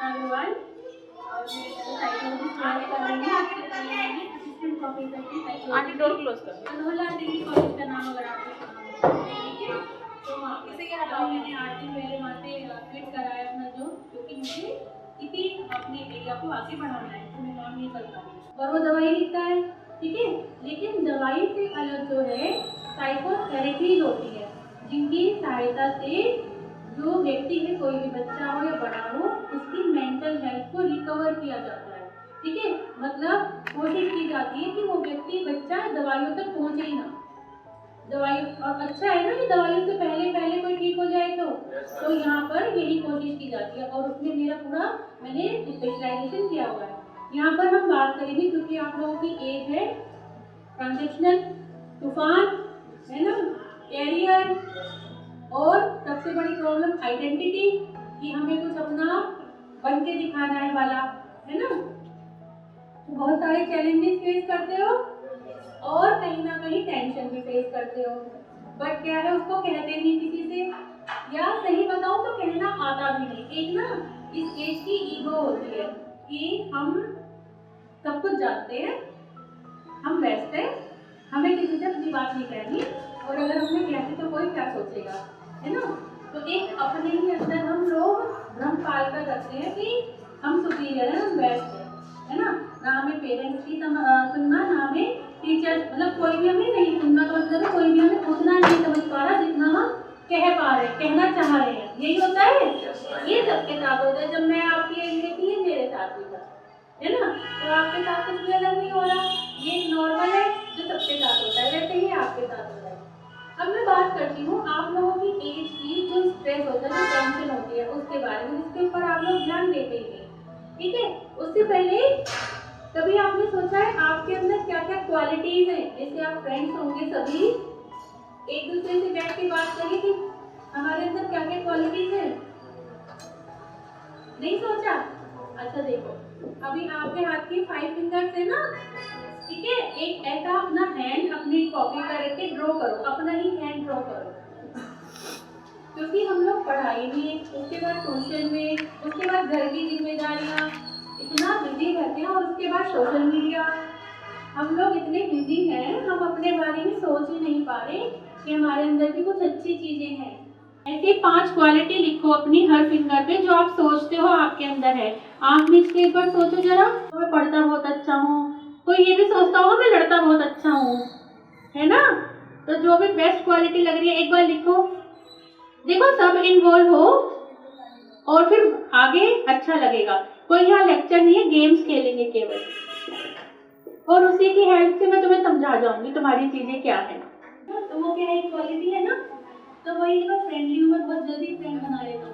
everyone. और मैं psychology study कर रही हूँ। इससे पहले मैंने असिस्टेंट प्रोफेसर की साइकोलॉजी अनोला डिग्री कॉलेज का नाम अगर आपने सुना हो, ठीक है। तो वहाँ इसे क्या हटाओ, मैंने 8 दिन पहले वहाँ से क्विट कराया अपना जॉब, क्योंकि मुझे इसी अपने एरिया को आगे बढ़ाना है, तो मैं काम नहीं कर पाऊँ। और वो दवाई लिखता है, ठीक है। लेकिन दवाई से अलग जो है साइकोथेरेपीज होती है, जिनकी सहायता से जो व्यक्ति है, कोई भी बच्चा हो या बड़ा हो, उसकी मेंटल हेल्थ को रिकवर किया जाता है, ठीक है। मतलब कोशिश की जाती है कि वो व्यक्ति बच्चा दवाइयों तक पहुंचे ही ना। दवाई और अच्छा है ना कि दवाइयों से पहले कोई ठीक हो जाए, तो यहाँ पर यही कोशिश की जाती है। और उसमें मेरा पूरा मैंने स्पेशलाइजेशन किया हुआ है। यहाँ पर हम बात करेंगे, क्योंकि आप लोगों की एज है ट्रांजेक्शनल, तूफान है ना, कैरियर, और सबसे बड़ी प्रॉब्लम आइडेंटिटी, कि हमें कुछ अपना बन के दिखाना है वाला, है ना। तो बहुत सारे चैलेंजेस फेस करते हो और कहीं ना कहीं टेंशन भी फेस करते हो, बट क्या है, उसको कहते नहीं किसी से, या सही बताऊं तो कहना आता भी नहीं। एक ना इस एज की ईगो होती है कि हम सब कुछ जानते हैं, हम बेस्ट हैं, हमें किसी से अपनी बात नहीं कहनी, और अगर हमने कहती तो कोई क्या सोचेगा, है ना। तो एक अपने ही अंदर हम लोग भ्रम पाल कर रखते हैं कि हम सुपीरियर हैं, हम बेस्ट हैं, है ना। ना हमें पेरेंट्स की सुनना, ना हमें टीचर, मतलब कोई भी हमें नहीं सुनना, तो मतलब कोई भी हमें उतना नहीं समझ पा रहा जितना हम कह पा रहे हैं, कहना चाह रहे हैं। यही होता है, ये सबके साथ होता है। जब मैं आपकी एज में थी, मेरे साथ भी था, है ना। तो आपके साथ कुछ भी अलग नहीं हो रहा, ये नॉर्मल है जो सबके साथ होता है, वैसे ही आपके साथ होता है। अब मैं बात करती हूँ आप लोगों की एज की जो स्ट्रेस होता है, जो टेंशन होती है, उसके बारे में, जिसके ऊपर आप लोग ध्यान देते ही नहीं, ठीक है। उससे पहले कभी आपने सोचा है आपके अंदर क्या क्या क्वालिटीज हैं? जैसे आप फ्रेंड्स होंगे, सभी एक दूसरे से बैठ के बात करिए कि हमारे अंदर क्या क्या क्वालिटीज हैं। नहीं सोचा? अच्छा देखो, अभी आपके हाथ की 5 फिंगर्स है ना, ठीक है। एक ऐसा अपना हैंड अपनी कॉपी पर रख के ड्रॉ करो, अपना ही हैंड ड्रॉ करो, क्योंकि हम लोग पढ़ाई में, उसके बाद ट्यूशन में, उसके बाद घर की जिम्मेदारियां, इतना बिजी रहते हैं, और उसके बाद सोशल मीडिया, हम लोग इतने बिजी हैं, हम अपने बारे में सोच ही नहीं पा रहे कि हमारे अंदर भी कुछ अच्छी चीजें हैं। ऐसे 5 क्वालिटी लिखो अपनी हर फिंगर पे, जो आप सोचते हो आपके अंदर है। आंख मीच के एक बार सोचो जरा, तो मैं पढ़ता बहुत अच्छा हूँ, कोई ये भी सोचता होगा मैं लड़ता बहुत अच्छा हूँ, है ना। तो जो भी बेस्ट क्वालिटी लग रही है एक बार लिखो, देखो सब इन्वॉल्व हो, और फिर आगे अच्छा लगेगा। कोई यहाँ लेक्चर नहीं है, गेम्स खेलेंगे केवल, और उसी की हेल्प से मैं तुम्हें समझा जाऊंगी तुम्हारी चीजें क्या है। तो वो क्या एक क्वालिटी है ना, तो वही देखो फ्रेंडली हूँ, मैं बहुत जल्दी फ्रेंड बना लेता हूँ।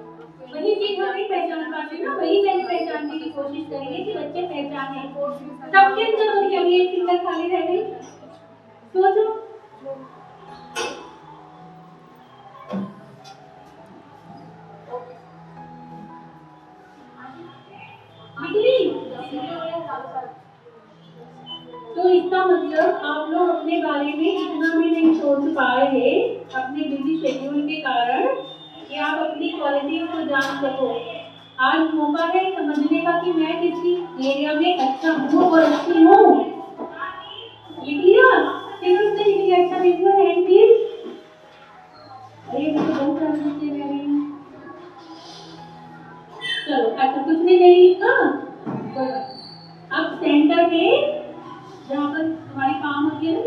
वही चीज हम नहीं पहचान पाते ना, वही मैंने पहचानने की कोशिश करेंगे कि बच्चे पहचाने। सबके अंदर होती है, अभी एक फिंगर खाली रह गई, सोचो। तो इसका मतलब आप लोग अपने बारे में इतना भी नहीं सोच पा रहे अपने बिजी शेड्यूल के कारण कि आप अपनी क्वालिटीज को जान सको। आज मौका है समझने का कि मैं किसी एरिया में अच्छा हूँ और अच्छी हूँ। लिख लिया? किसने लिख लिया? अच्छा लिख लिया हैंड प्लीज। अरे मुझे बहुत सारे बच्चे रह गए। चलो अच्छा, कुछ भी नहीं लिखा। अब सेंटर में जहाँ पर तुम्हारी काम होती है ना,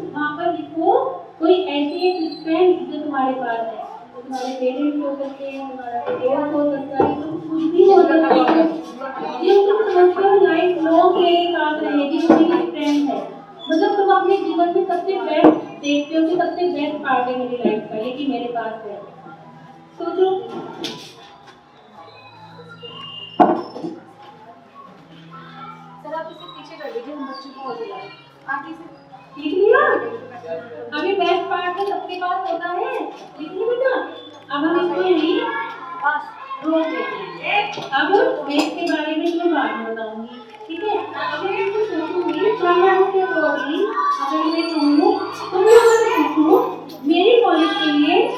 वहाँ पर लिखो कोई ऐसी एक स्ट्रेंथ जो तुम्हारे पास है। तुम्हारे पेरेंट्स हो सकते हैं, तुम्हारा दोस्त हो सकता है, तुम कुछ भी हो सकता है, जो तुम समझते हो लाइफ लॉन्ग मेरे साथ रहेगी, वो मेरी स्ट्रेंथ है। मतलब तुम अपने जीवन में सबसे बेस्ट देखते हो कि सबसे बेस्ट पार्ट है मेरी लाइफ का, ये कि मेरे पास है। सोचो। सर आप इसे पीछे कर दीजिए, हम बच्चों को हो जाए आगे से। लिख लिया? अभी बेस्ट पार्ट है सबके पास होता है, लिख लिया बेटा। अब हम इसको यही रोक देंगे। अब बेस के बारे में मैं बाद में बताऊंगी, ठीक है। अगर मैं कुछ सोचूंगी प्राणायाम के अकॉर्डिंग, अगर मैं कहूँ तो मैं पूछूँ मेरी कॉलेज के लिए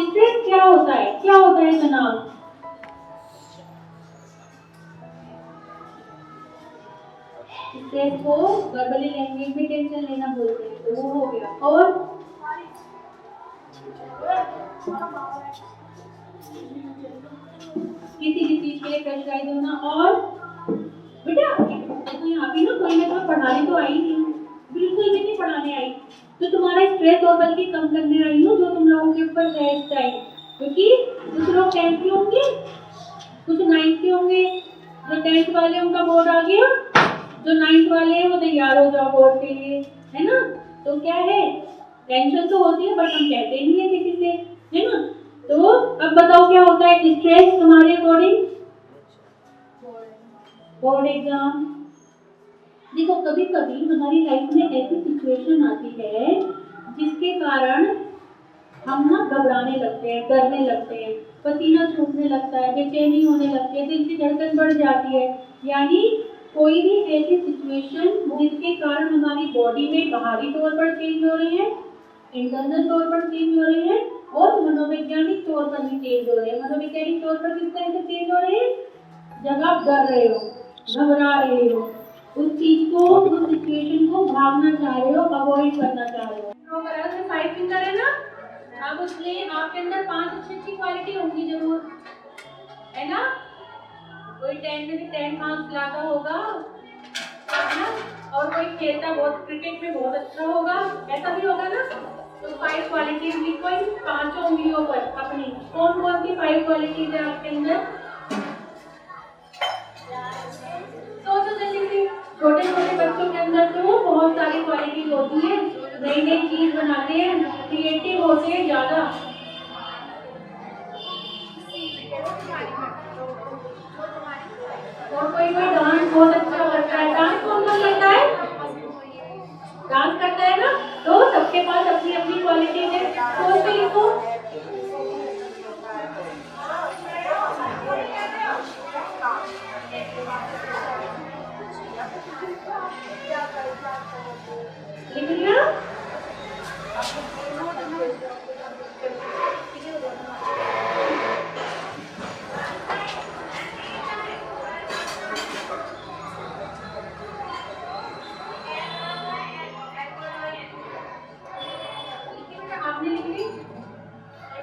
स्ट्रेस क्या होता है, क्या होता है तनाव। भी टेंशन लेना बोलते हैं, तो वो हो गया। और किसी भी चीज के लिए प्रेशराइज होना। और बेटा तो यहाँ पे ना कोई मैं तुम्हें पढ़ाने तो आई नहीं, बिल्कुल भी नहीं पढ़ाने आई, तो तुम्हारा स्ट्रेस और बल्कि कम करने आई हूँ जो तुम लोगों के ऊपर है इस टाइम। क्योंकि कुछ लोग 10th के होंगे, कुछ 9th के होंगे। जो 10th वाले उनका बोर्ड आ गया, जो 9th वाले हैं वो तैयार हो जाओ बोर्ड के लिए, है ना। तो क्या है, टेंशन तो होती है बट हम कहते नहीं है किसी से, है ना। तो अब बताओ क्या होता है स्ट्रेस तुम्हारे अकॉर्डिंग? Board exam. देखो कभी कभी हमारी लाइफ में ऐसी सिचुएशन आती है जिसके कारण हम ना घबराने लगते हैं, डरने लगते हैं, पसीना छूटने लगता है, बेचैनी होने लगती है, दिल की धड़कन बढ़ जाती है। यानी कोई भी ऐसी सिचुएशन जिसके कारण हमारी बॉडी में बाहरी तौर पर चेंज हो रहे हैं, इंटरनल तौर पर चेंज हो रहे हैं और मनोवैज्ञानिक तौर पर भी चेंज हो रहे हैं। मनोवैज्ञानिक तौर पर किस तरह से चेंज हो रहे हैं? जब आप डर रहे हो, घबरा रहे हो, उस चीज को, उस सिचुएशन को भागना चाह रहे हो, अवॉइड करना चाह रहे हो। तो अगर उसमें 5 फिंगर है ना, अब उसमें आपके अंदर 5 अच्छी क्वालिटी होंगी जरूर, है ना। कोई 10 में भी 10 मार्क्स लाता होगा, है ना, और कोई खेलता बहुत, क्रिकेट में बहुत अच्छा होगा, ऐसा भी होगा ना। तो 5 क्वालिटीज भी कोई 5 उंगलियों पर अपनी कौन कौन सी 5 क्वालिटीज है आपके अंदर? सोचो जल्दी से। छोटे छोटे बच्चों के अंदर तो बहुत सारी क्वालिटीज होती है, नई नई चीज बनाते हैं, क्रिएटिव होते हैं ज्यादा। और कोई डांस बहुत अच्छा करता है। डांस कौन कौन करता है? डांस करता है ना। तो सबके पास अपनी अपनी क्वालिटी है, सोच के लिखो। लिख लिया? आपने लिख ली?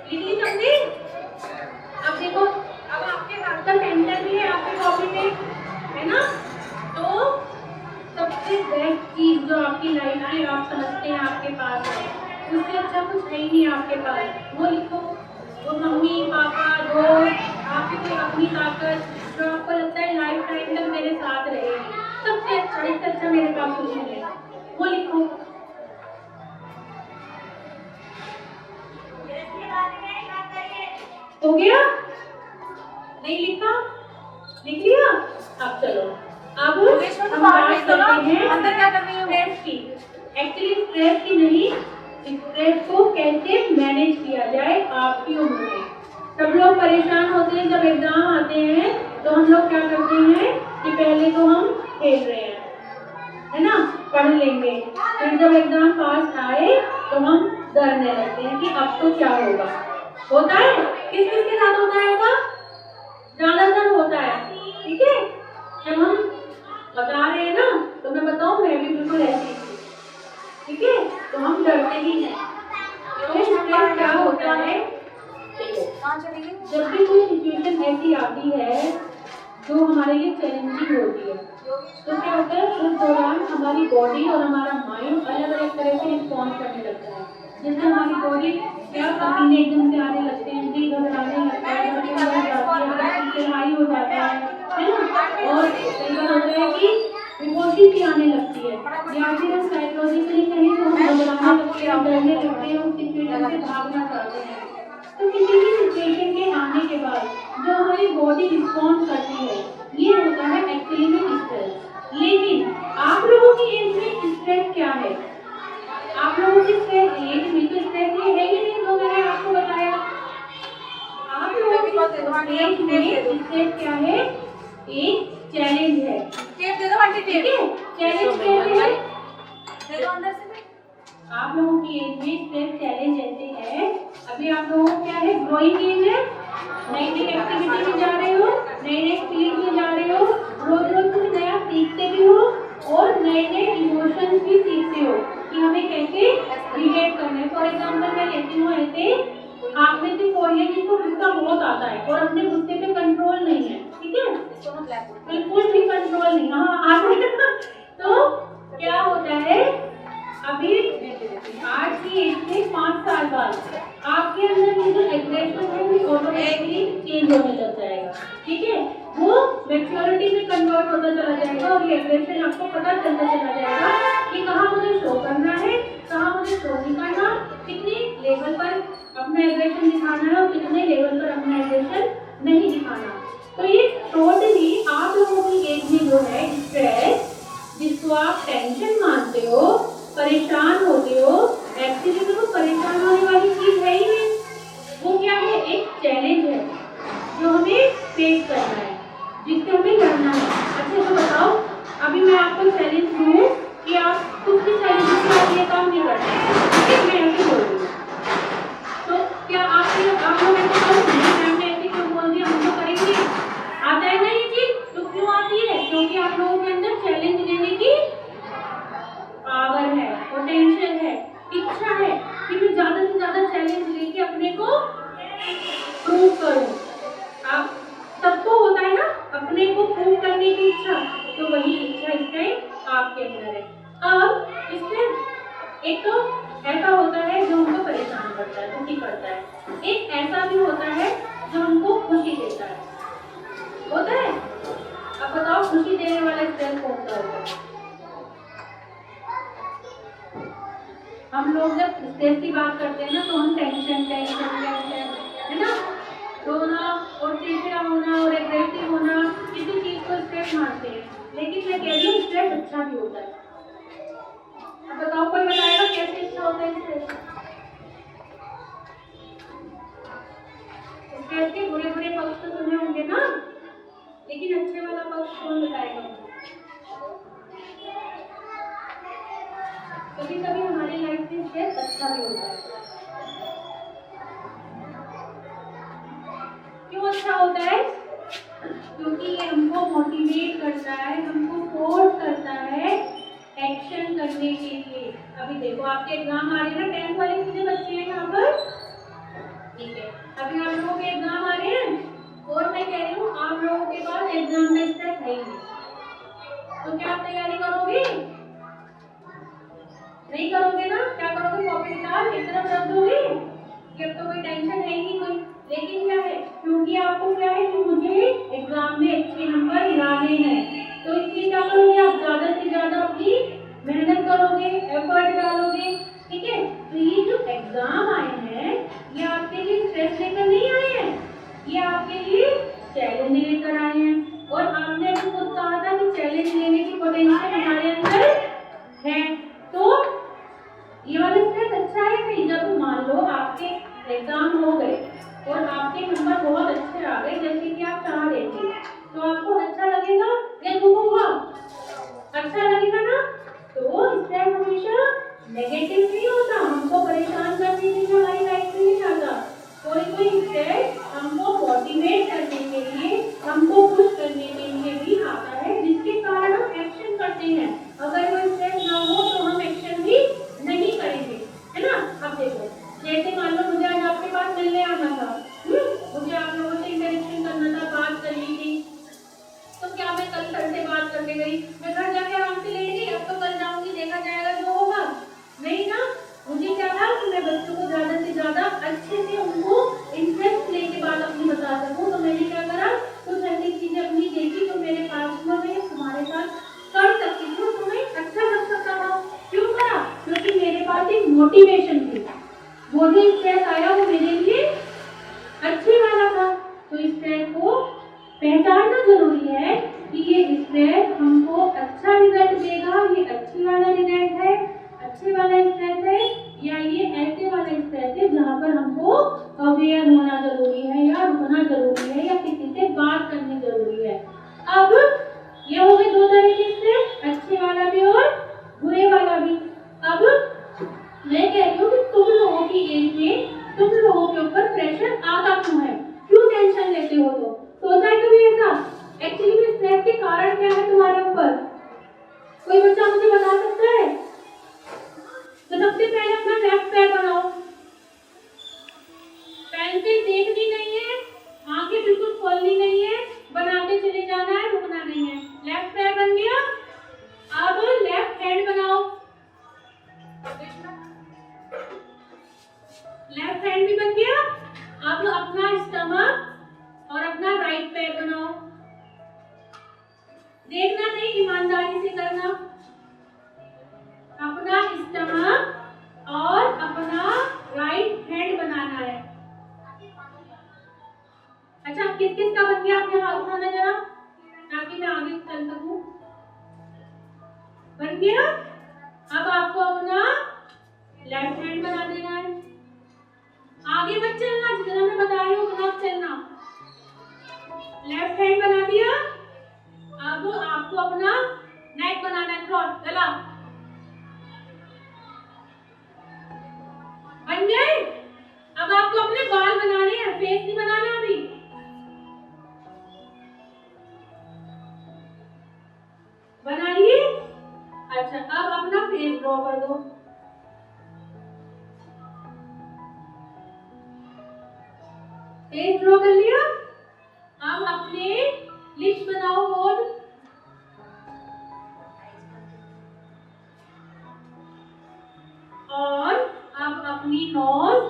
लिख ली सबने? अब देखो, अब आपके हाथ का पेंसिल भी है आपकी कॉपी में, है ना। तो सबसे बेस्ट चीज जो आपकी लाइफ में आप समझते हैं आपके पास है, उससे अच्छा कुछ है ही नहीं आपके पास, वो लिखो। वो मम्मी पापा दोस्त, आपकी कोई अपनी ताकत जो आपको लगता है लाइफ टाइम तक मेरे साथ रहेगी, सबसे अच्छा, इससे अच्छा मेरे पास कुछ नहीं है, वो लिखो। हो गया? नहीं लिखा? लिख लिया? अब चलो, अब हम बात करते हैं अंदर क्या करनी है स्ट्रेस की। एक्चुअली स्ट्रेस की नहीं, स्ट्रेस को कैसे मैनेज किया जाए आपकी उम्र में। सब लोग परेशान होते हैं जब एग्जाम आते हैं, तो हम लोग क्या करते हैं कि पहले तो हम खेल रहे हैं, है ना, पढ़ लेंगे, फिर जब एग्जाम पास आए तो हम डरने लगते हैं कि अब तो क्या होगा। होता है? किस किस के साथ होता है? ज्यादातर होता है, ठीक है। जब हम बता रहे हैं ना, तो मैं बताऊं, मैं भी बिल्कुल ऐसी थी, ठीक है। तो हम डरते ही हैं। तो स्ट्रेस क्या होता है? जब भी कोई सिचुएशन ऐसी आती है जो हमारे लिए चैलेंजिंग होती है, तो क्या होता है, उस दौरान हमारी बॉडी और हमारा माइंड अलग अलग तरह से रिस्पॉन्ड करने लगता है। जैसे हमारी बॉडी क्या पसीने एकदम से आने लगते हैं, दिल घबराने लगता है, हाई हो जाता है ना। और ऐसा होता है कि बेहोशी सी आने लगती है, या फिर हम साइकोलॉजिकली कहें तो हम घबराने लगते हैं, डरने लगते हैं, उस सिचुएशन से भागना चाहते हैं। तो किसी भी सिचुएशन के आने के बाद जो हमारी बॉडी रिस्पॉन्ड करती है, ये होता है एक्चुअली में स्ट्रेस। लेकिन आप लोगों की एज में स्ट्रेस क्या है? आप लोगों की एज में तो स्ट्रेस ये है ही नहीं जो मैंने आपको बताया। आप लोगों की एज में स्ट्रेस क्या है? एक चैलेंज है। टेप दे दो आंटी, टेप। चैलेंज कैसे है? दे दो अंदर से। आप लोगों की एज में स्ट्रेस चैलेंज ऐसे है, अभी आप लोगों को क्या है, ग्रोइंग एज है, नई नई एक्टिविटी में जा रहे हो, नई नई फील्ड में जा रहे हो, रोज रोज कुछ नया सीखते भी हो, और नए नए इमोशंस भी सीखते हो कि हमें कैसे रिलेट करना है। फॉर एग्जाम्पल मैं लेती हूँ ऐसे, आप में से कोई है जिसको गुस्सा बहुत आता है और अपने गुस्से पे कंट्रोल नहीं है, ठीक है, बिल्कुल भी कंट्रोल नहीं, हाँ आता है। तो क्या होता है, अभी आज की एज में 5 साल बाद आपके अंदर ये जो एग्रेशन है वो ऑटोमेटिकली चेंज होने लग जाएगा, ठीक है, वो मैच्योरिटी में कन्वर्ट होता चला जाएगा और ये एग्रेशन आपको पता चलता चला जाएगा कि कहाँ मुझे शो करना है, कहाँ मुझे शो नहीं करना, कितने लेवल पर अपना एग्रेशन दिखाना है और कितने लेवल पर अपना एग्रेशन नहीं दिखाना। तो ये टोटली आप लोगों की एज में जो है स्ट्रेस, जिसको आप टेंशन मानते हो, परेशान होते हो, एक्चुअली तो परेशान होने वाली चीज है ही नहीं, वो क्या है, एक चैलेंज है जो हमें फेस करना है, जिससे हमें लड़ना है। अच्छा तो बताओ, अभी मैं आपको चैलेंज दूँ कि आप कुछ भी चैलेंज के आप ये काम नहीं करते, मैं ऐसे बोल रही हूँ, तो क्या आप लोग ऐसे करोगे? मैम ने ऐसे क्यों बोल दिया, हम तो करेंगे, आता है ना ये चीज, तो क्यों आती है? क्योंकि आप लोगों के अंदर चैलेंज लेने की पावर है, पोटेंशियल है, इच्छा है कि मैं ज्यादा से ज्यादा चैलेंज लेके अपने को प्रूव करूं। आप सबको होता है ना अपने को प्रूव करने की इच्छा, तो वही इच्छा इस टाइम आपके अंदर है। अब इसमें एक तो ऐसा होता है जो हमको परेशान करता है, दुखी करता है, एक ऐसा भी होता है जो हमको खुशी देता है, होता है। अब बताओ खुशी देने वाला स्ट्रेस कौन सा होता है? हम लोग जब स्ट्रेस की बात करते हैं ना तो हम टेंशन है ना, रोना और चिड़चिड़ा होना और एग्रेसिव होना, किसी चीज को स्ट्रेस मानते हैं, लेकिन मैं कह रही हूँ स्ट्रेस अच्छा भी होता है। अब बताओ कोई बताएगा कैसे अच्छा होता है स्ट्रेस? स्ट्रेस के बुरे बुरे पक्ष तो सुने होंगे ना, लेकिन अच्छे वाला पक्ष कौन बताएगा? कभी कभी हमारी लाइफ में स्ट्रेस अच्छा भी होता है। क्यों अच्छा होता है? क्योंकि ये हमको मोटिवेट करता है, हमको फोर्स करता है एक्शन करने के लिए। अभी देखो आपके एग्जाम आ रहे हैं ना, 10th वाले कितने बच्चे हैं यहाँ पर? ठीक है, अभी आप लोगों के एग्जाम आ रहे हैं और मैं कह रही हूँ आप लोगों के पास एग्जाम का स्ट्रेस है ही नहीं, तो क्या आप तैयारी करोगे? नहीं करोगे ना, क्या करोगे? कॉपी किताब एक तरफ रख दोगे कि अब तो कोई टेंशन है ही नहीं कोई, लेकिन क्या है, क्योंकि आपको क्या है कि मुझे एग्जाम में अच्छे नंबर लाने हैं, तो इसलिए क्या करोगे आप? ज्यादा से ज्यादा अपनी मेहनत करोगे, एफर्ट डालोगे, ठीक है। तो ये जो एग्जाम आए हैं ये आपके लिए स्ट्रेस लेकर नहीं आए हैं, ये आपके लिए चैलेंज लेकर आए हैं, और आपने भी खुद कहा था कि चैलेंज लेने की पोटेंशियल हमारे अंदर है। तो ये वाला स्ट्रेस अच्छा है कि जब मान लो आपके एग्जाम हो गए और आपके नंबर बहुत अच्छे आ गए जैसे कि आप चाह रहे थे, तो आपको अच्छा लगेगा या दुख होगा? अच्छा लगेगा ना। तो स्ट्रेस हमेशा नेगेटिव नहीं होता, हमको परेशान करने के लिए हमारी लाइफ में नहीं आता। कोई कोई स्ट्रेस हमको मोटिवेट करने के लिए, हमको खुश करने के लिए भी आता है, जिसके कारण हम एक्शन करते हैं। अगर कोई स्ट्रेस ना हो तो हम एक्शन भी नहीं करेंगे, है ना। अब देखो जैसे मान लो मुझे आज आपके पास मिलने आना था, मुझे आप लोगों से इंटरेक्शन करना था, बात करनी थी, तो क्या मैं कल सर से बात करने गई, मैं घर जाके आराम से लेट गई, अब तो कल जाऊंगी देखा जाएगा जो होगा? नहीं ना, मुझे क्या था कि मैं बच्चों को ज्यादा से ज्यादा अच्छे से उनको इंटरेस्ट लेके बात अपनी बता सकूं, तो मैंने क्या करा, कुछ ऐसी चीजें अपनी देखी तो मेरे पास में मैं तुम्हारे साथ कर सकती हूँ, तुम्हें अच्छा लग सकता था। क्यों करा? क्योंकि मेरे पास एक मोटिवेशन थी, वो जो स्ट्रेस आया वो मेरे लिए अच्छे वाला था। तो स्ट्रेस को पहचानना जरूरी है कि ये स्ट्रेस हमको अच्छा रिजल्ट देगा, ये अच्छी वाला रिजल्ट है, अच्छे वाला स्ट्रेस है, या ये ऐसे वाला स्ट्रेस है जहाँ पर हमको अवेयर होना जरूरी है, या रुकना जरूरी है, या किसी से बात करनी जरूरी है। अब ये हो गए दो तरह के स्ट्रेस, अच्छे वाला भी और बुरे वाला भी। अब मैं कह रही हूँ कि तुम लोगों की एज में तुम लोगों के ऊपर प्रेशर आता क्यों है, क्यों टेंशन लेते हो? तो सोचा है कभी ऐसा? एक्चुअली में स्ट्रेस के कारण क्या है तुम्हारे ऊपर? कोई सबसे पहले अपना लेफ्ट पैर बनाओ। पेंसिल देखनी नहीं है, आंखें बिल्कुल खोलनी नहीं है, बनाते चले जाना है, रुकना नहीं है। लेफ्ट पैर बन गया, अब लेफ्ट हैंड बनाओ। लेफ्ट हैंड भी बन गया। अब अपना स्टमक और अपना राइट पैर बनाओ। देखना नहीं, ईमानदारी से करना। अपना स्टमक और अपना राइट हैंड बनाना है। अच्छा, किस किस का बन गया? अपने हाथ उठाना जरा, ताकि मैं आगे चल सकूं। बन गया। अब आपको अपना लेफ्ट हैंड बना देना है। आगे मत चलना, जितना मैं बता रही हूँ उतना चलना। लेफ्ट हैंड बना दिया। अब आपको अपना नेक बनाना है, थ्रोट, गला। बन गए। अब आपको अपने बाल बनाने हैं, फेस नहीं बनाना अभी। बना लिए? अच्छा, अब अपना फेस ड्रॉ कर दो। फेस ड्रॉ कर लिया। अब अपने लिप्स बनाओ गोल। और अब अपनी नोज।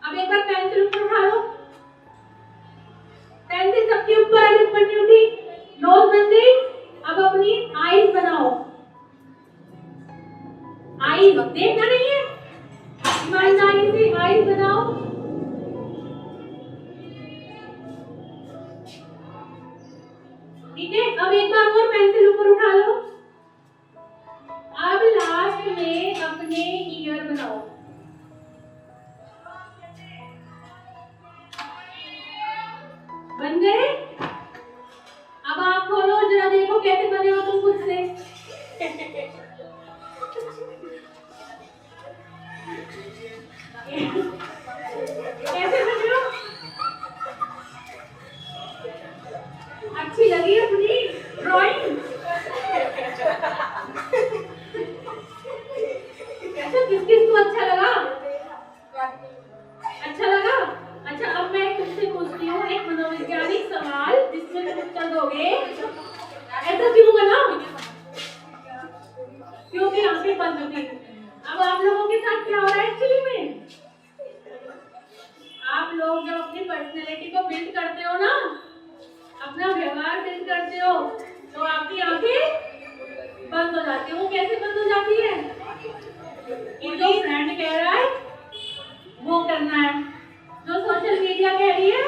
अब एक बार पेंसिल ऊपर उठा लो। पेंसिल सबके ऊपर है, ऊपर नहीं उठी। नोज बन गई। अब अपनी आईज बनाओ। आईज देखना नहीं है, ईमानदारी से आईज बनाओ। ठीक है, अब एक बार और पेंसिल ऊपर उठा लो। अब लास्ट में अपने ईयर बनाओ। बन गए। अब आप खोलो, जरा देखो कैसे बने हो तुम खुद से। कैसे बने हो? अच्छी लगी अपनी ड्राइंग? अच्छा, किस किस को अच्छा लगा? अच्छा लगा? अच्छा, अब मैं तुमसे पूछती हूँ एक मनोवैज्ञानिक सवाल, जिसमें तुम उत्तर दोगे। ऐसा क्यों बना? क्योंकि आंखें बंद थी। अब आप लोगों के साथ क्या हो रहा है एक्चुअली में? आप लोग जब अपनी पर्सनैलिटी को बिल्ड करते हो ना, अपना व्यवहार बिल्ड करते हो, तो आपकी आंखें बंद हो जाती है। वो कैसे बंद हो जाती है? कि जो फ्रेंड कह रहा है वो करना है, जो सोशल मीडिया कह रही है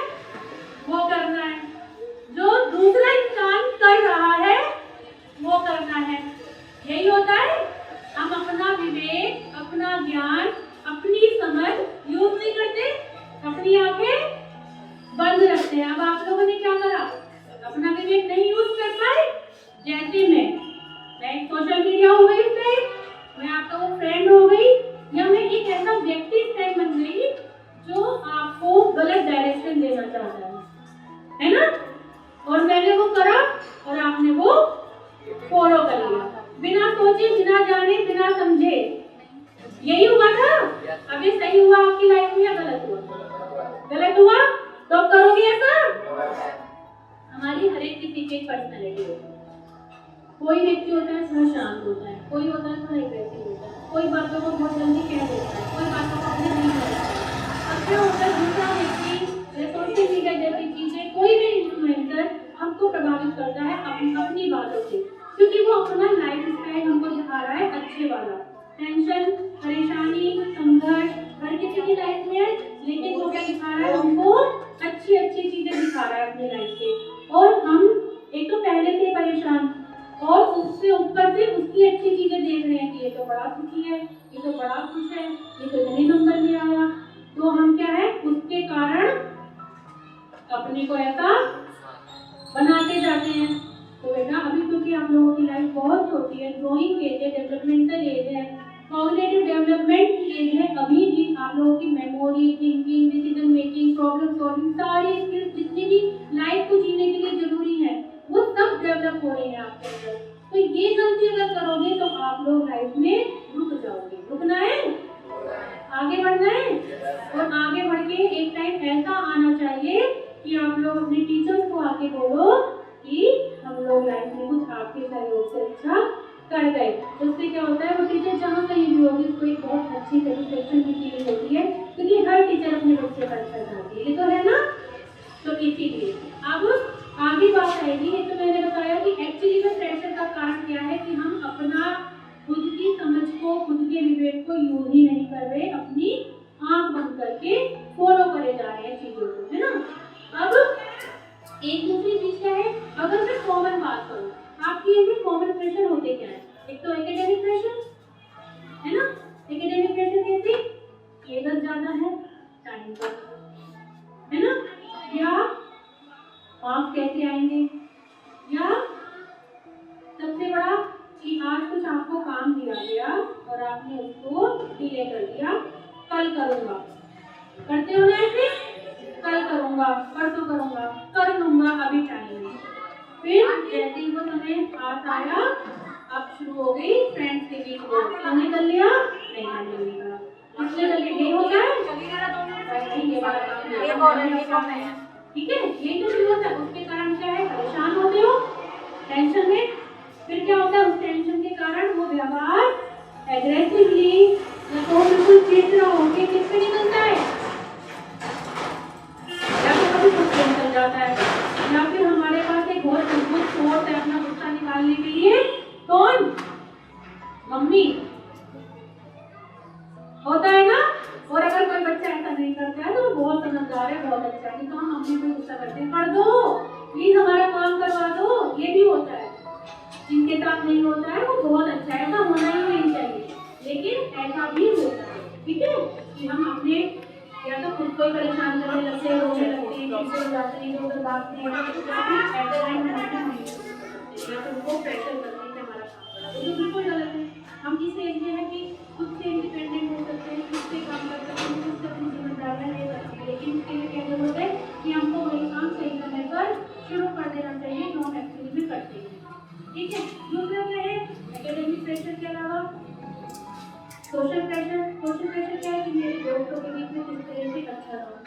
वो करना है, जो दूसरा इंसान कर रहा है वो करना है। यही होता है। हम अपना विवेक, अपना ज्ञान, अपनी समझ यूज नहीं करते, अपनी आंखें बंद रखते हैं। अब आप लोगों ने क्या करा? अपना विवेक नहीं यूज कर पाए। जैसे मैं सोशल मीडिया हो गई, मैं आपका वो फ्रेंड हो गई, या मैं एक ऐसा व्यक्ति फ्रेंड बन गई जो आपको गलत डायरेक्शन देना चाहता है ना? और मैंने वो करा और आपने वो फॉलो कर लिया, बिना सोचे, बिना जाने, बिना समझे। यही हुआ था। अभी सही हुआ आपकी लाइफ में या गलत हुआ? गलत हुआ तो करोगे ऐसा? हमारी हर एक किसी की पर्सनैलिटी होती है। कोई व्यक्ति होता है थोड़ा शांत होता है, कोई होता है थोड़ा एग्रेसिव होता है, कोई बातों को बहुत जल्दी कह देता है, कोई बातों को अपने नहीं कहता है। अब क्या होता है, दूसरा व्यक्ति सोशल मीडिया जैसी चीजें, कोई भी इन्फ्लुएंसर हमको प्रभावित करता है अपनी बातों से, क्योंकि वो अपना लाइफ स्टाइल हमको दिखा रहा है अच्छे वाला। टेंशन, परेशानी, संघर्ष हर किसी की लाइफ में है, लेकिन वो क्या दिखा रहा है? हमको अच्छी अच्छी चीजें दिखा रहा है अपनी लाइफ के। और हम एक तो पहले से परेशान, और उससे ऊपर से उसकी अच्छी चीजें देख रहे हैं कि ये तो बड़ा सुखी है, ये तो बड़ा खुश है, ये तो इतने नंबर में आया। तो हम क्या है, उसके कारण अपने को ऐसा बनाते जाते हैं। तो बेटा अभी क्योंकि आप लोगों की लाइफ बहुत छोटी है, ग्रोइंग एज है, डेवलपमेंटल एज है, कॉग्निटिव डेवलपमेंट की एज है, अभी भी आप लोगों की memory, thinking, decision making, problem solving, सारी स्किल्स जितनी भी लाइफ को जीने के लिए जरूरी है, वो सब डेवलप हो रही है आपके अंदर। तो ये गलती अगर करोगे तो आप लोग लाइफ में रुक जाओगे। रुकना है, आगे बढ़ना है, और आगे बढ़ के एक टाइम ऐसा आना चाहिए कि आप लोग अपने टीचर्स को आके बोलो कि हम लोग लाइफ में कुछ आपके सहयोग से अच्छा कर गए। उससे क्या होता है, वो टीचर जहाँ कहीं भी होगी उसको एक बहुत अच्छी सेटिस्फेक्शन की फीलिंग होती है, क्योंकि हर टीचर अपने बच्चे का अच्छा चाहती है, ये तो है ना। तो इसीलिए अब आगे बात आएगी। ये तो मैंने बताया कि एक्चुअली में प्रेशर का कारण क्या है कि हम अपना खुद की समझ को, खुद के विवेक को यूज ही नहीं कर रहे, अपनी आंख बंद करके फॉलो करे जा रहे हैं चीजों को, है ना। अब एक दूसरी चीज क्या है, अगर मैं कॉमन बात करूँ, आपके लिए कॉमन प्रेशर होते क्या है? एक तो एकेडमिक प्रेशर, है ना। एकेडमिक प्रेशर कैसे, सिलेबस ज्यादा है टाइम पर, है ना, या मार्क्स कैसे आएंगे, या सबसे बड़ा कि आज कुछ आपको काम दिया गया और आपने उसको डिले कर दिया, कल करूंगा, करते हो ना ऐसे, कल करूंगा, परसों करूंगा, कर लूंगा, अभी टाइम नहीं। फिर जैसे ही वो समय पास आया, अब शुरू हो गई फ्रेंड्स के बीच में, तुमने कर लिया, नहीं कर लिया, इसलिए कर लिया, ये होता है, ये वाला काम है, ठीक है, ये तो शुरू होता है। उसके कारण क्या है, परेशान होते हो, टेंशन में। फिर क्या होता है, उस टेंशन के कारण वो व्यवहार एग्रेसिवली या तो बिल्कुल चिड़चिड़ा होकर किस पे निकलता है, या तो कभी गुस्से निकल जाता है, या फिर हमारे पास एक बहुत मजबूत सोच है अपना गुस्सा निकालने के लिए, कौन, मम्मी, होता है ना। और अगर कोई बच्चा ऐसा नहीं करता है तो वो बहुत समझदार है, बहुत अच्छा है, तो हम मम्मी को गुस्सा करते हैं, कर दो प्लीज, हमारा काम करवा दो, ये भी होता है। जिनके साथ नहीं होता है वो बहुत अच्छा है, ऐसा होना ही नहीं चाहिए, लेकिन ऐसा भी होता है, ठीक है, कि हम अपने या तो खुद को ही परेशान करने लगते हैं, रोने लगते हैं, चिड़चिड़ हो जाते हैं, इधर-उधर भागते हैं, या फिर उनको प्रेशर करने से हमारा काम करा, तो ये बिल्कुल गलत है। हम इस एज में है कि खुद से इंडिपेंडेंट हो सकते हैं, खुद से काम कर सकते हैं, खुद से अपनी जिम्मेदारियां ले सकते हैं, लेकिन उसके लिए क्या जरूरत है कि हमको वही काम सही समय पर शुरू कर देना चाहिए जो हम एक्चुअली में करते हैं, ठीक है। दूसरा क्या है, एकेडमिक प्रेशर के अलावा सोशल प्रेशर। सोशल प्रेशर क्या है कि मेरे दोस्तों के बीच में किस तरह से अच्छा रहूं,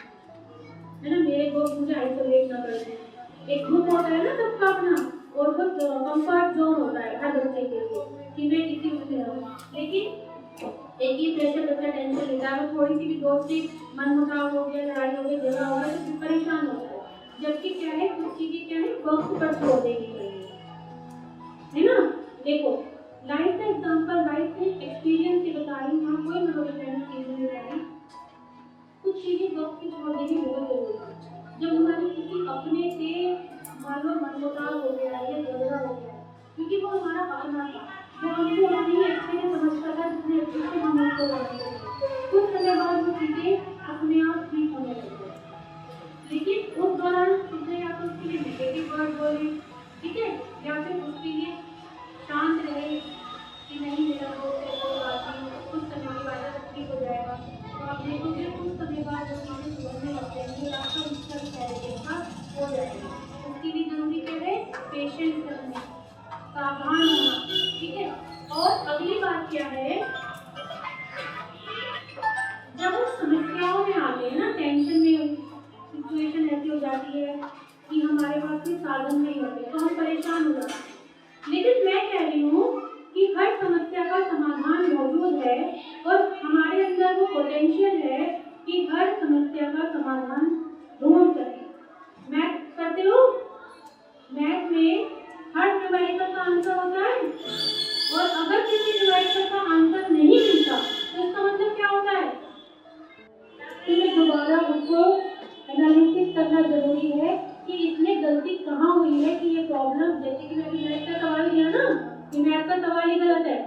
है ना, मेरे दोस्त मुझे आइसोलेट ना कर दें। एक ग्रुप होता है ना सबका अपना, और कुछ कंफर्ट जोन होता है हर बच्चे के लिए कि मैं इसी में रहूं, लेकिन एक ही प्रेशर बच्चा टेंशन लेता है, थोड़ी सी भी दोस्ती मनमुटाव हो गया, लड़ाई हो गई, झगड़ा हो गया तो परेशान होता है, जबकि क्या है कुछ चीजें क्या है वक्त पर छोड़ देनी चाहिए, है ना। देखो लाइफ का एग्जांपल, लाइफ के एक्सपीरियंस से बता रही हूँ, कोई मनोवैज्ञानिक चीज नहीं बता रही, कुछ चीजें वक्त की छोड़ देनी बहुत जरूरी है। जब हमारे किसी अपने से मान लो मनमुटाव हो गया या झगड़ा हो गया, क्योंकि वो हमारा अपना था, वो हमको अपनी अच्छे से समझता था, जितने अच्छे से हम उसको जानते थे, कुछ समय बाद वो चीजें अपने आप ठीक होने लगती है, लेकिन उस दौरान उसने या तो उसके लिए नेगेटिव वर्ड बोले, ठीक है, या फिर उसके लिए शांत रहे कि नहीं मेरा दोस्त है, कोई बात नहीं, कुछ समय के बाद सब ठीक हो जाएगा, तो आप देखोगे कुछ समय बाद जो चीजें सुधरने लगते हैं, आपका उसका कैरेक्टर हो जाएगा। उसके लिए जरूरी क्या है, पेशेंस करना, सावधान होना, ठीक है। और अगली बात क्या है, जब हम समस्याओं में आते हैं ना, टेंशन में सिचुएशन ऐसी हो जाती है कि हमारे पास कोई साधन नहीं होते, तो हम परेशान हो जाते हैं, लेकिन मैं कह रही हूँ कि हर समस्या का समाधान मौजूद है और हमारे अंदर वो पोटेंशियल है कि हर समस्या का समाधान ढूंढ सके। मैथ करते हो, मैथ में हर न्यूमेरिकल का आंसर होता है, और अगर किसी न्यूमेरिकल का आंसर नहीं मिलता तो इसका मतलब क्या होता है, तुम्हें दोबारा उसको एनालिसिस करना जरूरी है कि इसमें गलती कहाँ हुई है, कि ये प्रॉब्लम, जैसे कि मैंने मैथ का सवाल दिया ना कि मैथ का सवाल ही गलत है,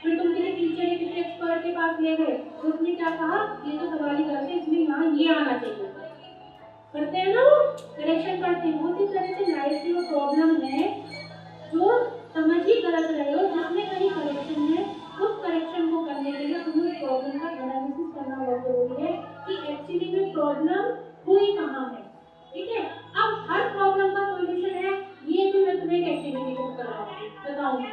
फिर तुम किसी टीचर या किसी एक्सपर्ट के पास ले गए तो उसने क्या कहा, ये तो सवाल ही गलत है, इसमें यहाँ ये आना चाहिए, करते हैं ना वो करेक्शन करते हैं। उसी तरह से लाइफ की वो प्रॉब्लम है जो समझ ही गलत रहे हो, जिसमें कहीं करेक्शन है, उस करेक्शन को करने के लिए तुम्हें प्रॉब्लम का एनालिसिस करना बहुत जरूरी है कि एक्चुअली में प्रॉब्लम हुई कहाँ है, ठीक है। अब हर प्रॉब्लम का सॉल्यूशन है, ये तो मैं तुम्हें एक एक्टिविटी कर रहा हूँ, बताऊंगी।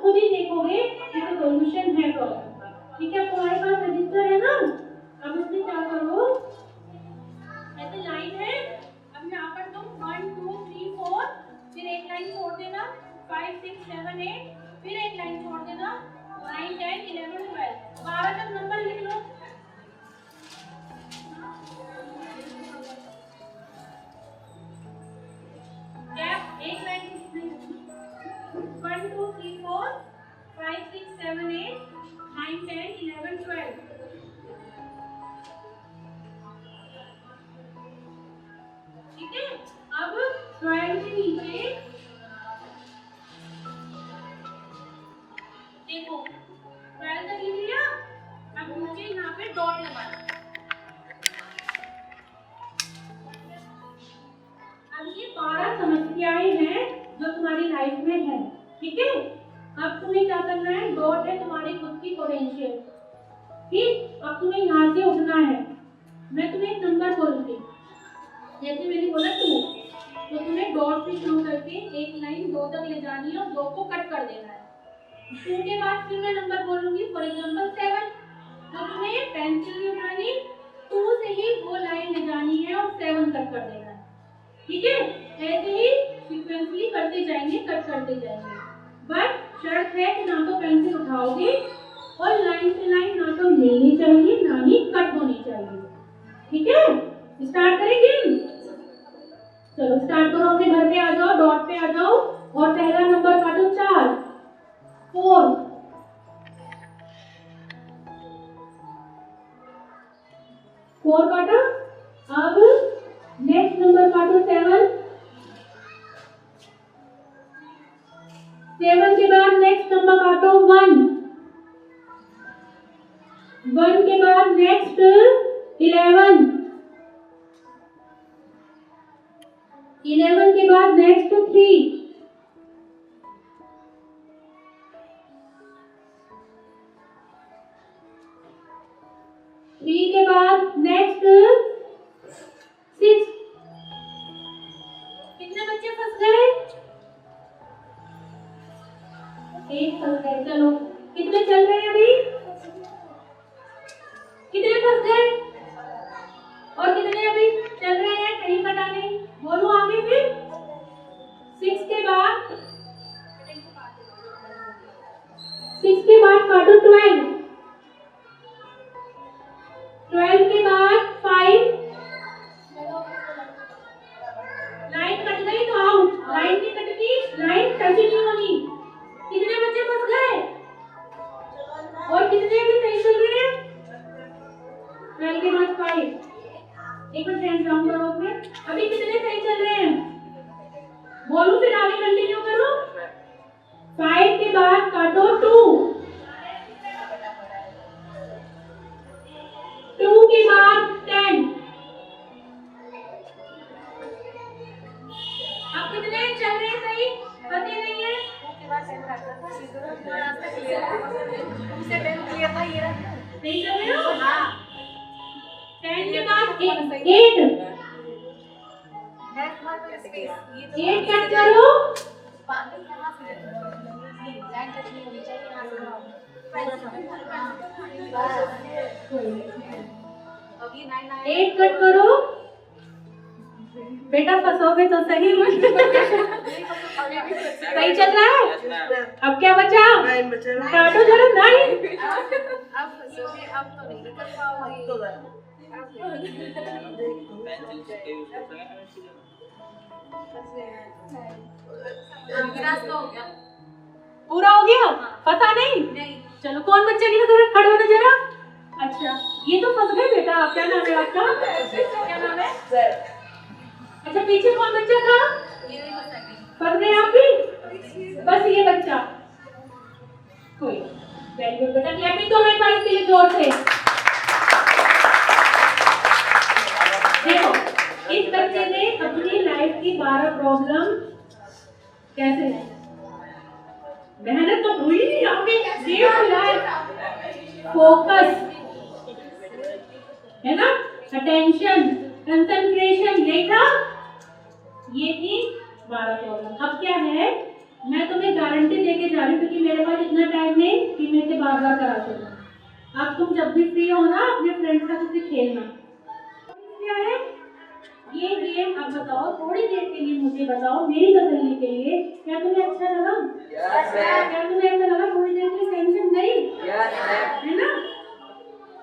खुद ही देखोगे कि तो सॉल्यूशन है प्रॉब्लम का। ठीक है, तुम्हारे पास रजिस्टर है ना, अब उसमें क्या करो, ऐसे लाइन है, अब यहाँ पर तुम 1 2 3 4 फिर एक लाइन छोड़ देना, 5 6 7 8 फिर एक लाइन छोड़ देना, 9 10 11 12 12 तक नंबर लिख लो। गैप एक लाइन 1 2 3 4 5 6 7 8 9 10 11 12। ठीक है, अब 12 के नीचे देखो 12 तक लिख लिया, अब मुझे यहाँ पे डॉट लगाना। अब ये 12 समस्याएं हैं जो तुम्हारी लाइफ में है। ठीक है, अब तुम्हें क्या करना है, डॉट है तुम्हारी खुद की पोटेंशियल। ठीक, अब तुम्हें यहाँ से उठना है। मैं तुम्हें एक नंबर बोलूंगी, जैसे मैंने बोला 2, तो तुम्हें डॉट से शुरू करके एक लाइन 2 तक ले जानी है और 2 को कट कर देना है। 2 के बाद फिर मैं नंबर बोलूंगी, फॉर एग्जांपल 7, तो तुम्हें पेंसिल भी उठानी, 2 से ही वो लाइन ले जानी है और 7 कट कर देना है। ठीक है, ऐसे ही सीक्वेंसली करते जाएंगे, कट करते जाएंगे। बट शर्त है कि ना तो पेंसिल उठाओगे और लाइन से लाइन ना तो मिलनी चाहिए ना ही कट होनी चाहिए। ठीक है, स्टार्ट करेंगे। चलो स्टार्ट करो, अपने घर पे आ जाओ, डॉट पे आ जाओ और पहला नंबर काटो 4 4 4 काटा। अब नेक्स्ट नंबर काटो 7 7 के बाद नेक्स्ट नंबर काटो 1 1 के बाद नेक्स्ट 11 11 के बाद नेक्स्ट 3 3 के बाद नेक्स्ट 6। कितने बच्चे फंस गए? एक फंस गए। चलो कितने चल रहे हैं अभी? कितने फंस गए और कितने अभी चल रहे हैं? कहीं पता नहीं, बोलो आगे। फिर 6 के बाद काटो 12 12 के बाद 5 लाइन कट गई तो आउट, लाइन नहीं कटनी, लाइन टच नहीं होनी। कितने बच्चे फंस गए और कितने अभी सही चल रहे हैं? 12 के बाद 5। एक बार हैंड डाउन करो अपने, अभी कितने सही चल रहे हैं? बोलो फिर आगे कंटिन्यू करो। 5 के बाद काटो 2 2 के बाद 10। अब कितने चल रहे हैं सही? पता नहीं है। नहीं चल रहे हो? 10 के बाद 8 कट करो। एट कट करो। बेटा फंसोगे तो सही। सही चल रहा है। अब क्या बचा? काटो जरा। 9 अब तो नहीं कर पाओगे। पूरा हो गया? पता नहीं। चलो कौन बच्चा नहीं था, खड़े होने जरा। अच्छा ये तो फंस गए बेटा। क्या नाम है आपका? क्या नाम है? अच्छा पीछे कौन बच्चा था? फंस गए आप भी? बस ये बच्चा। कोई वेरी गुड बेटा। क्लैपिंग दो एक बार इसके लिए जोर से। देखो इस बच्चे ने अपनी लाइफ की 12 प्रॉब्लम कैसे है, मेहनत तो हुई नहीं आपके, फोकस है ना, अटेंशन, कंसंट्रेशन, यही था। ये थी 12 प्रॉब्लम। अब क्या है, मैं तुम्हें गारंटी देके जा रही हूँ क्योंकि मेरे पास इतना टाइम नहीं कि मैं इसे बार बार करा सकूँ। अब तुम जब भी फ्री हो ना अपने फ्रेंड्स का तुझे खेलना। क्या है ये गेम? अब बताओ थोड़ी देर के लिए मुझे बताओ मेरी तसल्ली के लिए, क्या तुम्हें अच्छा लगा? क्या तुम्हें ऐसा लगा थोड़ी देर के लिए टेंशन गई? है ना?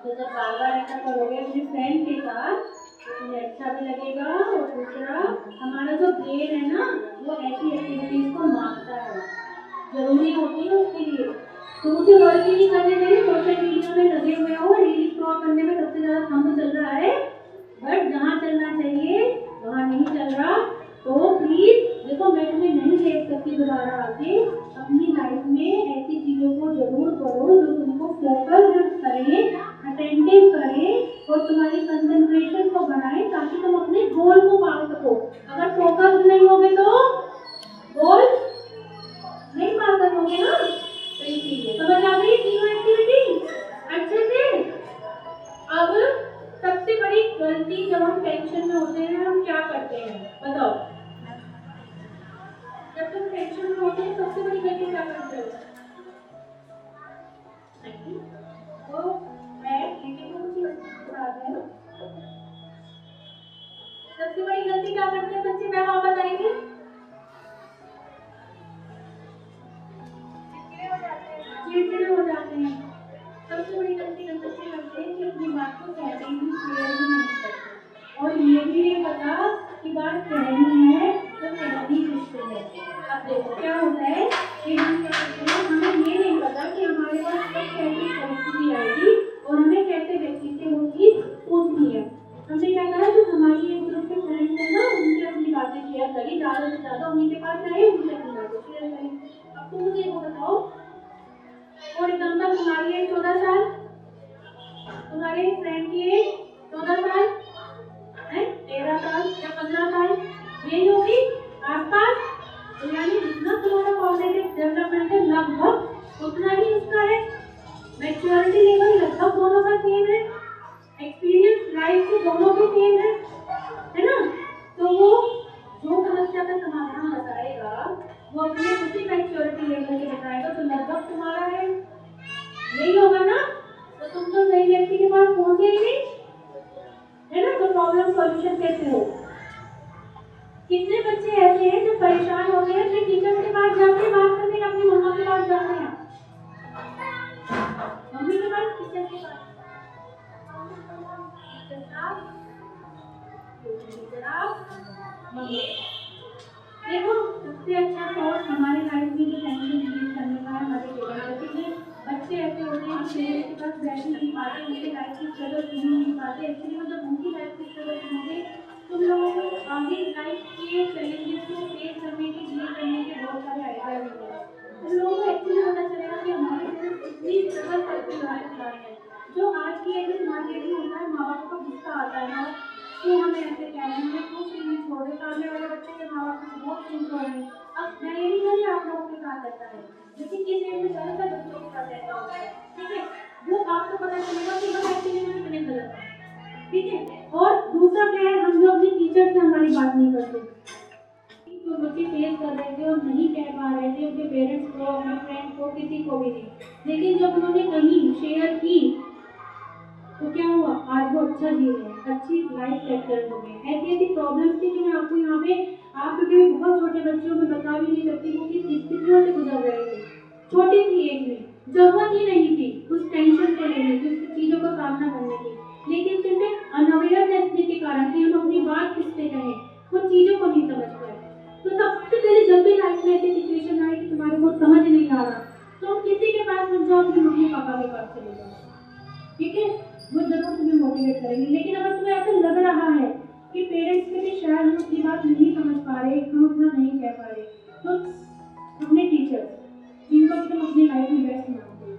तो जब बार बार ऐसा करोगे अपने फ्रेंड के साथ तो तुम्हें अच्छा भी लगेगा। और दूसरा हमारा जो ब्रेन है ना वो ऐसी एक्टिविटीज को मांगता है, जरूरी होती है उसके लिए। तो उसे वर्क ही नहीं करने देंगे, सोशल मीडिया में लगे हुए हो, रील स्क्रॉल करने में सबसे ज्यादा थंब चल रहा है, बट जहाँ चलना चाहिए वहाँ नहीं चल रहा। तो प्लीज देखो मैं तुम्हें नहीं देख सकती दोबारा आके, अपनी लाइफ में ऐसी चीजों को जरूर करो जो तुमको फोकस करें, अटेंटिव करें और तुम्हारी कंसंट्रेशन को बढ़ाएं ताकि तुम अपने गोल को पा सको। अगर फोकस नहीं होगे तो गोल नहीं पा सकोगे ना। तो इसीलिए समझ आ गई तीनों एक्टिविटी अच्छे से। अब सबसे बड़ी गलती जब हम टेंशन में होते हैं हम क्या करते हैं बताओ? जब तुम टेंशन में होते हैं सबसे बड़ी गलती क्या करते हो? तो मैं सबसे बड़ी गलती क्या करते हैं बच्चे? मैम आप बताएंगे? चिड़चिड़े हो जाते हैं। सबसे बड़ी गलती बच्चे करते हैं कि अपनी बात को कहते ही शेयर भी नहीं करते और ये भी नहीं पता कि बात कहनी है तो कहनी किससे है। अब देखो क्या होता है कि हम क्या करते हैं, हमें ये नहीं पता कि हमारे पास कब कैसी परिस्थिति आएगी और हमें कैसे व्यक्ति से वो चीज पूछनी है। हमने क्या करा जो हमारी एक ग्रुप के फ्रेंड्स है ना उनसे अपनी बातें शेयर करी, ज्यादा से ज्यादा उन्हीं के पास जाए उनसे अपनी बातें शेयर करी। अब तुम मुझे वो बताओ, फॉर एग्जाम्पल तुम्हारी एज 14 साल, तुम्हारे फ्रेंड की एज 14 साल है, 13 साल या 15 साल यही होगी आसपास। तो यानी जितना तुम्हारा कॉग्निटिव डेवलपमेंट है लगभग उतना ही उसका है। मैच्योरिटी लेवल लगभग दोनों का सेम है, एक्सपीरियंस लाइफ के दोनों के सेम है ना। तो वो जो समस्या का समाधान बताएगा वो अपने उसी मैच्योरिटी लेवल के बताएगा तो लगभग तुम्हारा है, यही होगा ना। तो तुम तो सही व्यक्ति के पास पहुंचे ही नहीं है ना, तो प्रॉब्लम सॉल्यूशन कैसे हो? कितने बच्चे ऐसे हैं जो परेशान हो गए हैं अपने टीचर के पास जाके बात करने, अपनी मम्मा के पास जाते हैं, मम्मी के पास, टीचर के पास, देखो सबसे अच्छा सोर्स हमारे लाइफ में टेंशन रिलीज करने का है हमारे पेरेंट्स। बच्चे ऐसे होते हैं कि पेरेंट्स के पास बैठ नहीं पाते, उनके लाइफ की स्ट्रगल सुन नहीं पाते। एक्चुअली मतलब उनकी लाइफ की स्ट्रगल सुनोगे तुम लोगों को आगे लाइफ के चैलेंजेस को फेस करने के डील करने के बहुत सारे आइडिया मिलेंगे। तुम लोगों को एक्चुअली पता चलेगा कि हमारे पेरेंट्स इतनी स्ट्रगल करके चला रहे हैं। जो आज की एज में तुम्हारे एज में होता है, माँ बाप को गुस्सा आता है ना क्यों हमें ऐसे कह रहे हैं, हमें क्यों नहीं छोड़ रहे, सामने वाले बच्चे के माँ बाप को बहुत क्यों छोड़ रहे हैं। अब मैं ये नहीं कह आप लोगों के साथ ऐसा है, लेकिन इस एज में ज़्यादातर बच्चों के साथ ऐसा होता है, ठीक है। वो आपको पता चलेगा कि हम एक्चुअली में कितने गलत हैं, ठीक है। और दूसरा क्या है, हम जो अपने टीचर से हमारी बात नहीं करते, जो बच्चे फेस कर रहे थे और नहीं कह पा रहे थे अपने पेरेंट्स को, अपने फ्रेंड्स को, किसी को भी नहीं, लेकिन जब उन्होंने कहीं शेयर की तो क्या हुआ, आज वो अच्छा जी रहे हैं, अच्छी लाइफ सेटल हो गई। ऐसी ऐसी प्रॉब्लम्स थी कि मैं आपको यहाँ पे आप क्योंकि बहुत छोटे बच्चों में बता भी नहीं सकती वो किस स्थितियों से गुजर रहे थे छोटी सी एज में। जरूरत ही नहीं थी उस टेंशन को लेने की, उस चीज़ों का सामना करने की, लेकिन सिर्फ एक अनअवेयरनेस के कारण कि हम अपनी बात किससे कहें वो चीज़ों को नहीं समझ पाए। तो सबसे पहले जब भी लाइफ में ऐसी सिचुएशन आए कि तुम्हारे को समझ नहीं आ रहा तो किसी के पास मत जाओ, अपनी मम्मी पापा के पास चले जाओ, ठीक है। वो जरूर तुम्हें मोटिवेट करेंगे। लेकिन अगर तुम्हें ऐसा लग रहा है कि पेरेंट्स के भी शायद हम अपनी बात नहीं समझ पा रहे, हम उतना नहीं कह पा रहे, तो अपने टीचर जिनको भी तुम अपनी लाइफ में बेस्ट मानते हो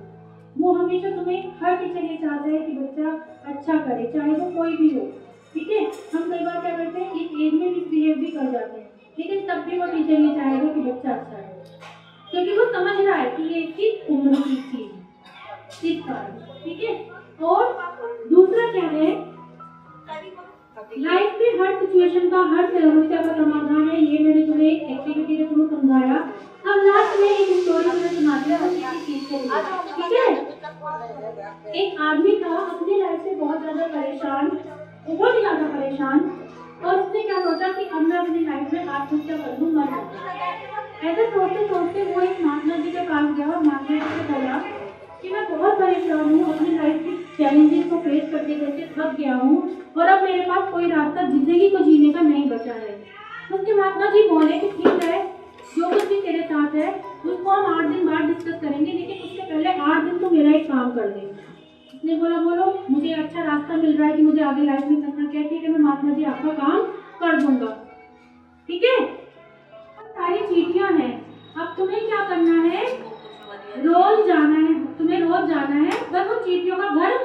वो हमेशा तुम्हें, हर टीचर ये चाहता है कि बच्चा अच्छा करे चाहे वो कोई भी हो, ठीक है। हम कई बार क्या करते हैं इस एज में मिसबिहेव भी कर जाते हैं, लेकिन तब भी वो टीचर ये चाहेगा कि बच्चा अच्छा है क्योंकि वो समझ रहा है कि ये इसकी उम्र की चीज इस कारण, ठीक है। और दूसरा क्या है, लाइफ में हर सिचुएशन का, हर समस्या का समाधान है। ये मैंने तुम्हें एक एक्टिविटी के थ्रू समझाया। अब लास्ट में एक स्टोरी तुम्हें सुनाती हूँ किसी चीज के लिए, ठीक है। एक आदमी था अपनी लाइफ से बहुत ज्यादा परेशान, बहुत ही ज्यादा परेशान, और उसने क्या सोचा कि अब मैं अपनी लाइफ में आत्महत्या कर दूं, मर जाऊं। ऐसे सोचते सोचते वो एक महात्मा जी के पास गया और महात्मा जी से बोला कि मैं बहुत परेशान हूँ, अपनी लाइफ की चैलेंजेस को फेस करते करते थक गया हूँ और अब मेरे पास कोई रास्ता जिंदगी को जीने का नहीं बचा है। उसके महात्मा जी बोले कि ठीक है, जो कुछ भी तेरे साथ है उसको हम 8 दिन बाद डिस्कस करेंगे, लेकिन उससे पहले 8 दिन तो मेरा एक काम कर दे। उसने बोला बोलो, मुझे अच्छा रास्ता मिल रहा है कि मुझे आगे लाइफ में करना क्या है। ठीक है, मैं महात्मा जी आपका काम कर दूंगा, ठीक है। सारी चीटियां हैं, अब तुम्हें क्या करना है, रोज जाना है, तुम्हें रोज जाना है, बस वो चीटियों का घर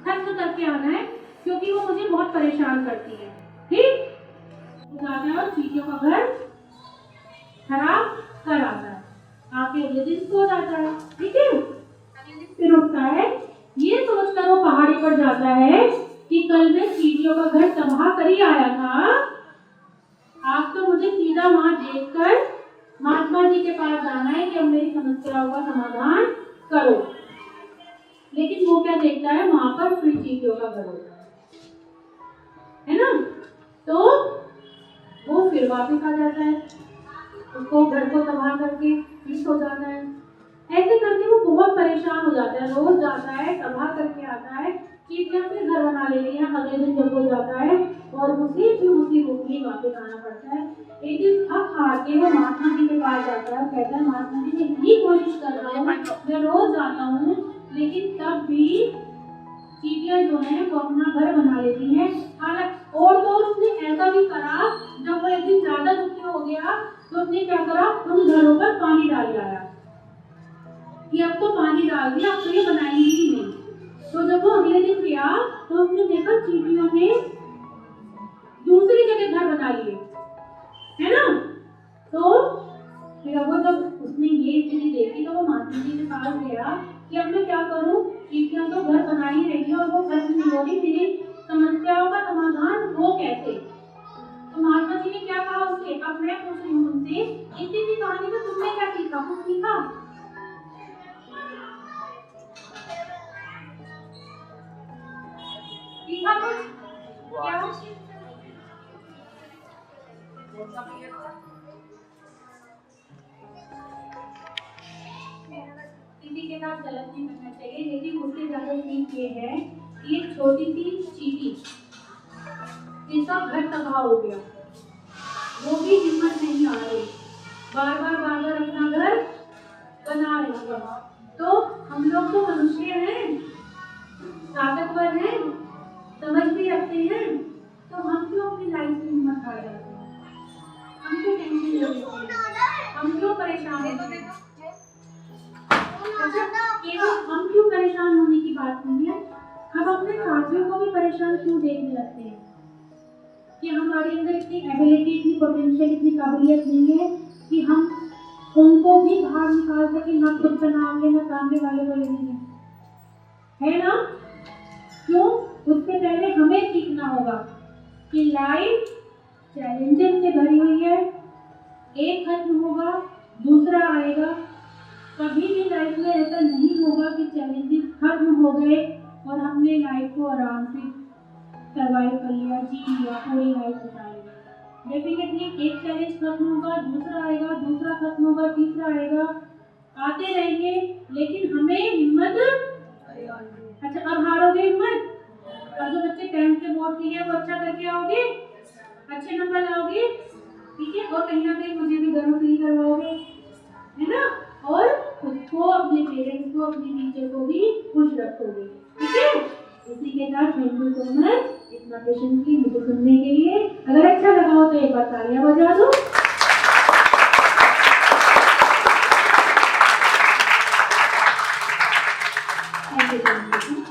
खत्म करके आना है, क्योंकि वो मुझे बहुत परेशान करती है। ठीक, जाता है और चीटियों का घर खराब कर आता है, आके अगले दिन सो जाता है, ठीक है। फिर उठता है, ये सोचकर वो पहाड़ी पर जाता है कि कल मैं चीटियों का घर तबाह कर ही आया था, आज तो मुझे सीधा वहां देखकर महात्मा जी के पास जाना है कि अब मेरी समस्याओं का समाधान करो। लेकिन वो क्या देखता है, वहां पर फिर चीटियों का घर होता है ना। तो वो फिर वापस आ जाता है, उसको घर को तबाह करके फिर सो जाता है। ऐसे करके वो बहुत परेशान हो जाता है, रोज जाता है, तबाह करके आता है, चीटियां फिर घर बना लेती हैं। अगले दिन जब वो जाता है और उसी रूप में वापस आना पड़ता है। एक दिन थक हार के वो महात्मा जी के पास जाता है, कहता है महात्मा जी मैं इतनी कोशिश कर रहा हूँ, मैं रोज जाता हूँ, लेकिन तब भी चीटियां जो है वो अपना घर बना लेती हैं। और तो उसने ऐसा भी करा, जब वो एक दिन ज्यादा दुखी हो गया तो उसने क्या करा, उन घरों पर पानी डाल आया कि अब तो पानी डाल दिया, अब तो ये बनाएंगे ही नहीं। तो जब वो अगले दिन गया तो उसने देखा चीटियों ने दूसरी जगह घर बना लिए, है ना। तो फिर वो जब उसने ये स्थिति देखी तो वो महात्मा जी के पास गया कि अब मैं क्या करूं, चीटियां तो घर बना ही रही है और वो खत्म नहीं हो रही, मेरी समस्याओं का समाधान हो कैसे। तो महात्मा जी ने क्या कहा उससे, अब मैं पूछ रही हूँ तुमसे, इतनी सी कहानी में तुमने क्या सीखा, कुछ सीखा? सीखा कुछ? क्या? किसी के साथ गलत नहीं करना चाहिए, लेकिन उससे ज्यादा सीख ये है कि एक छोटी सी चीटी जिसका घर तबाह हो गया, वो भी हिम्मत नहीं आ रही, बार बार अपना घर बना रही है। तो हम लोग तो मनुष्य हैं, ताकतवर हैं, समझ भी रखते हैं, तो हम क्यों अपनी लाइफ में हिम्मत हार जाते हैं, हम क्यों टेंशन ले लेते हैं, हम क्यों परेशान होते हैं। केवल हम क्यों परेशान होने की बात नहीं है, हम अपने साथियों को भी परेशान क्यों देखने लगते हैं कि हमारे अंदर इतनी एबिलिटी, इतनी पोटेंशियल, इतनी काबिलियत नहीं है कि हम उनको भी बाहर निकाल सके, ना खुद का नाम लेना, सामने वाले को लेने, है ना। क्यों? उससे पहले हमें सीखना होगा कि लाइफ चैलेंजेस से भरी हुई है, एक खत्म होगा दूसरा आएगा। कभी भी लाइफ में ऐसा नहीं होगा कि चैलेंजेस खत्म हो गए और हमने लाइफ को आराम से सर्वाइव कर लिया, जी लिया, पूरी लाइफ बिता ली। डेफिनेटली एक चैलेंज खत्म होगा, दूसरा आएगा, दूसरा खत्म होगा, तीसरा आएगा, आते रहेंगे, लेकिन हमें हिम्मत। अच्छा, अब हारोगे हिम्मत? अब जो बच्चे 10th के बोर्ड के लिए वो अच्छा करके आओगे, अच्छे नंबर लाओगे, ठीक है, और कहीं ना कहीं मुझे भी गर्व फील करवाओगे, है ना। और खुद को, अपने पेरेंट्स को, अपने टीचर को भी खुश रखोगे, ठीक है। इसी के साथ थैंक यू सो मच इतना पेशेंटली मुझे सुनने के लिए। अगर अच्छा लगा हो तो एक बार तालियां बजा दो। Thank you.